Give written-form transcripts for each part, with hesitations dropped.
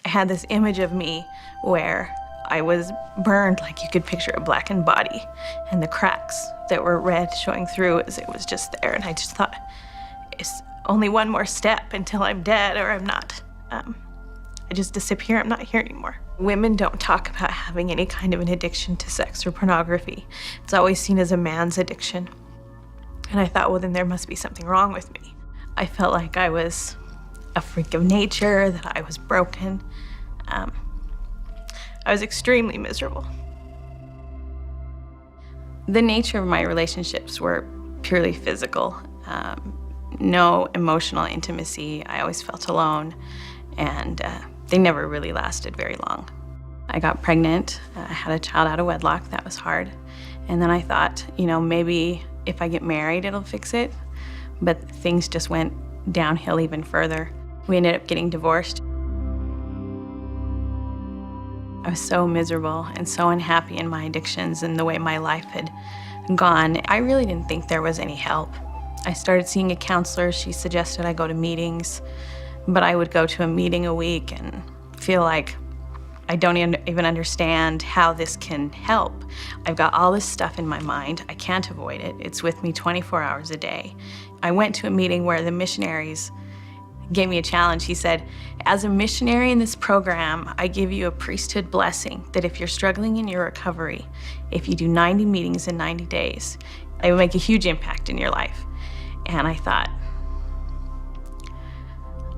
I had this image of me where I was burned, like you could picture a blackened body, and the cracks that were red showing through as it was just there. And I just thought, it's only one more step until I'm dead or I'm not. I just disappear, I'm not here anymore. Women don't talk about having any kind of an addiction to sex or pornography. It's always seen as a man's addiction. And I thought, well, then there must be something wrong with me. I felt like I was a freak of nature, that I was broken. I was extremely miserable. The nature of my relationships were purely physical. No emotional intimacy. I always felt alone, and they never really lasted very long. I got pregnant, I had a child out of wedlock. That was hard. And then I thought, maybe if I get married, it'll fix it. But things just went downhill even further. We ended up getting divorced. I was so miserable and so unhappy in my addictions and the way my life had gone. I really didn't think there was any help. I started seeing a counselor. She suggested I go to meetings, but I would go to a meeting a week and feel like I don't even understand how this can help. I've got all this stuff in my mind. I can't avoid it. It's with me 24 hours a day. I went to a meeting where the missionaries gave me a challenge. He said, as a missionary in this program, I give you a priesthood blessing that if you're struggling in your recovery, if you do 90 meetings in 90 days, it will make a huge impact in your life. And I thought,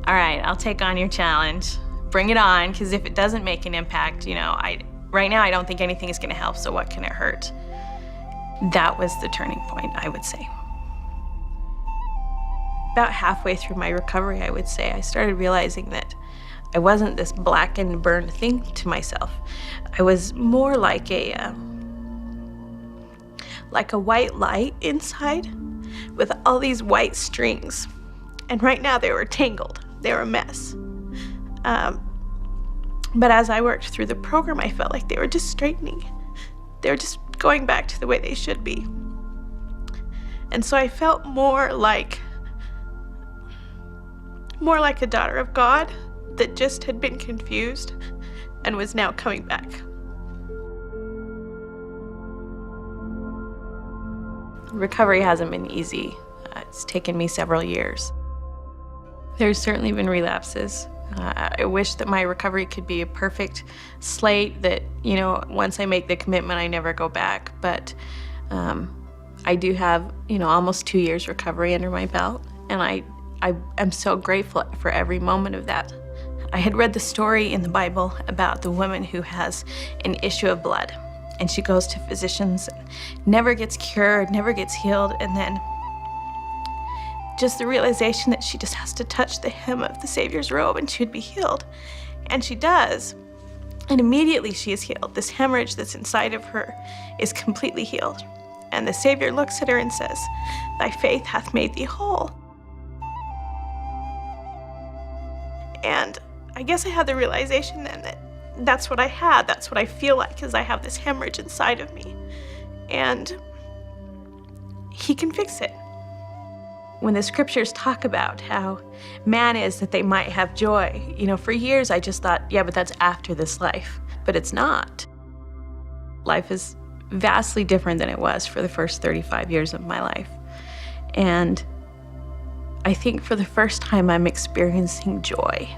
all right, I'll take on your challenge. Bring it on, because if it doesn't make an impact, right now I don't think anything is going to help, so what can it hurt? That was the turning point, I would say. About halfway through my recovery, I would say, I started realizing that I wasn't this black and burned thing to myself. I was more like a white light inside with all these white strings. And right now they were tangled. They were a mess. But as I worked through the program, I felt like they were just straightening. They were just going back to the way they should be. And so I felt more like a daughter of God that just had been confused and was now coming back. Recovery hasn't been easy. It's taken me several years. There's certainly been relapses. I wish that my recovery could be a perfect slate that, once I make the commitment, I never go back. But I do have, almost 2 years recovery under my belt, and I am so grateful for every moment of that. I had read the story in the Bible about the woman who has an issue of blood, and she goes to physicians and never gets cured, never gets healed, and then just the realization that she just has to touch the hem of the Savior's robe and she would be healed. And she does. And immediately she is healed. This hemorrhage that's inside of her is completely healed. And the Savior looks at her and says, "Thy faith hath made thee whole." And I guess I had the realization then that that's what I had. That's what I feel like, is I have this hemorrhage inside of me. And He can fix it. When the scriptures talk about how man is that they might have joy, for years I just thought, yeah, but that's after this life. But it's not. Life is vastly different than it was for the first 35 years of my life. And I think for the first time I'm experiencing joy.